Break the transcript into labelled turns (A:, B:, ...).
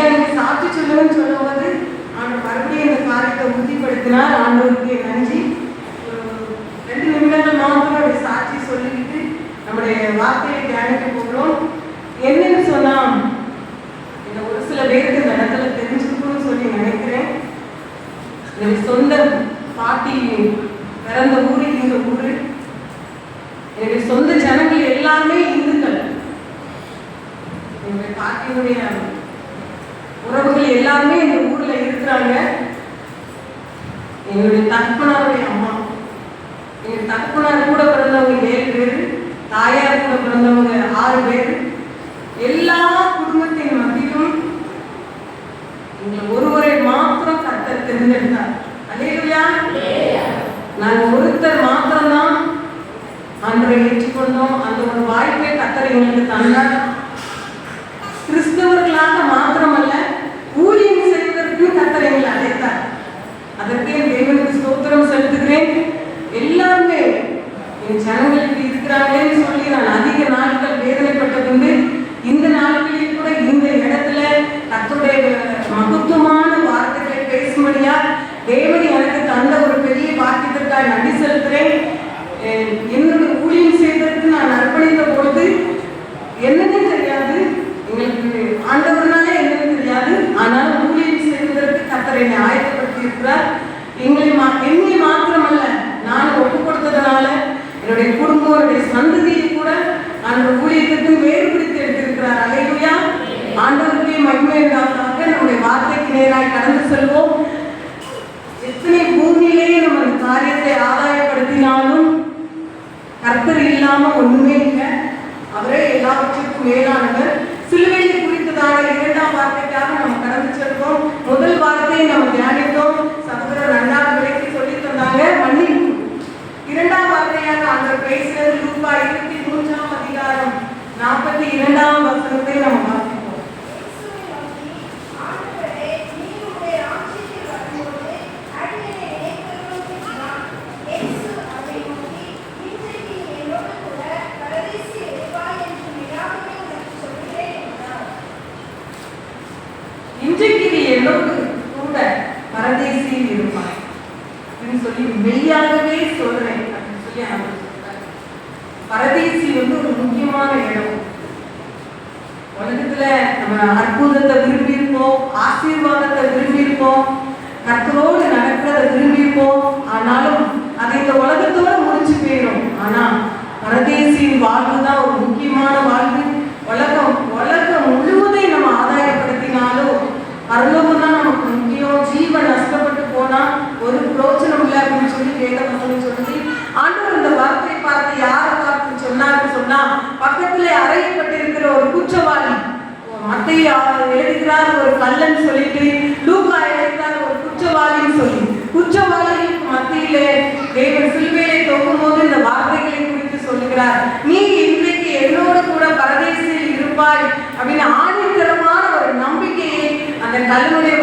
A: எனக்கு சாட்சி சொல்லுன்னு சொல்லும்போது ஆண்டவர் மறுபடியும் இந்த காரியத்தை உறுதிப்படுத்தினார். ஆண்டவருக்கு நன்றி. 2 நிமிடங்கள் மாத்திரம் அப்படி சாட்சி சொல்லிக்கிட்டு நம்முடைய வார்த்தையை தியானிக்க போகிறோம். என்னன்னு சொன்னா, இந்த ஒரு சில பேருக்கு இந்த இடத்துல தெரிஞ்சுக்கணும்னு சொல்லி நினைக்கிறேன். என்னுடைய சொந்த பாட்டி பிறந்த ஊரு இந்த ஊரு. என்னுடைய சொந்த ஜனங்கள் எல்லாமே இந்துக்கள். என்னுடைய பாட்டியினுடைய உறவுகள் எல்லாமே இந்த ஊர்ல இருக்கிறாங்க. என்னுடைய தகப்பனாருடைய அம்மா, எங்க தகப்பனார் கூட பிறந்தவங்க 7 பேர், தாயார் கூட பிறந்தவங்க 6 பேர். எல்லா குடும்பத்தின் மத்தியிலும் ஒருவரை மாத்திரம் கர்த்தர் தெரிந்தெடுத்தார். அல்லேலூயா. நாங்கள் ஒருத்தர் மாத்திரம்தான் ஆண்டவரை ஏற்றுக்கொண்டோம். அந்த ஒரு வாய்ப்பை கர்த்தர் எங்களுக்கு தந்தார். கிறிஸ்தவர்களாக மாத்திரமல்ல, ஊழியம் செய்வதற்கும் கர்த்தர் எங்களை அழைத்தார். அதற்கே தேவனுக்கு ஸ்தோத்திரம் செலுத்துகிறேன். எல்லாருமே என் ஜனங்களுக்கு இருக்கிறாங்களேன்னு சொல்லி நான் அதிக நாட்கள் வேதனைப்பட்டதுண்டு. இந்த நாட்களில் கூட இந்த இடத்துல கர்த்தருடைய மகத்துவமான வார்த்தைகளை பேசும்படியா தேவன் எனக்கு தந்த ஒரு பெரிய வாக்கியத்திற்காக நன்றி செலுத்துகிறேன். என்னுடைய ஊழியம் செய்வதற்கு நான் அர்ப்பணித்த பொழுது என்னன்னு தெரியாது, எங்களுக்கு ஆண்டவர்னாலே என்னன்னு தெரியாது. ஆனால் ஊழியம் செய்வதற்கு கர்த்தர் என்னை ஆயத்தப்படுத்தி இருக்கிறார். என்னை மாத்திரமல்ல, நான் ஒப்பு கொடுத்ததுனால என்னுடைய குடும்பம், என்னுடைய சந்ததியை கூட அந்த ஊழியத்திற்கு வேறுபடுத்தி எடுத்திருக்கிறார். அல்லேலூயா. ஆண்டவருடைய மகிமை உண்டாவதாக. நம்முடைய வார்த்தைக்கு நேராக கடந்து செல்வோம். எத்தனை பூமியிலேயே நம்ம அந்த காரியத்தை ஆதாயப்படுத்தினாலும் கர்த்தர் இல்லாம ஒண்ணுமே இல்லை. அவரே எல்லாவற்றுக்கும் மேலானவர். சிலுவையை குறித்ததான 2ஆம் வார்த்தைக்காக நம்ம கடந்து செல்வோம். முதல் வார்த்தையை நம்ம தியானித்தோம். சகோதரர் 2வது விலைக்கு சொல்லி தந்தாங்க, மன்னிப்பு. 2ஆம் வார்த்தையாக ஆண்டவர் பேசுகிறது. லூக்கா 23ஆம் அதிகாரம் 42ஆம் வசனத்தை நம்ம வாசிப்போம். இன்றைக்கு நீ என்னோடு கூட பரதேசியில் இருப்பாய் அப்படின்னு சொல்லி மெய்யாகவே சொல்றேன் அப்படின்னு சொல்லி அவர் சொல்றார். பரதேசி ஒரு முக்கியமான இடம். உலகத்துல நம்ம அற்புதத்தை விரும்பியிருப்போம், ஆசீர்வாதத்தை விரும்பியிருப்போம், கர்த்தரோடு நடக்கிறத விரும்பியிருப்போம். ஆனாலும் அது இந்த உலகத்தோட முடிச்சு போயிடும். ஆனா பரதேசியின் வாழ்வு தான் ஒரு முக்கியமான வாழ்வு. உலகம் முழுவதையும் நம்ம ஆதாயப்படுத்தினாலும் பரலோகம் தான் நமக்கு முக்கியம். ஜீவன் நஷ்டப்பட்டு போனா ஒரு பிரோஜனம் இல்லை அப்படின்னு சொல்லி வேதவசனம் சொல்லி ஆண்டவர் இந்த வார்த்தையை பார்த்து யாரை பார்த்து சொன்னாருன்னு சொன்னா, பக்கத்துல அறையப்பட்டிருக்கிற ஒரு குற்றவாளி, மத்தேயு எழுதுகிறார் ஒரு கள்ளன்னு சொல்லிட்டு, லூக்கா எழுதுகிறார் ஒரு குற்றவாளின்னு சொல்லி, குற்றவாளிகளுக்கு மத்தியிலே தேவன் சிலுவையிலே தொங்கும் போது இந்த வார்த்தைகளை குறித்து சொல்லுகிறார். நீ இன்றைக்கு என்னோடு கூட பரதேசியில் இருப்பாய் அப்படின்னு ஆணித்தரமான ஒரு நம்பிக்கையை அந்த கல்லுடைய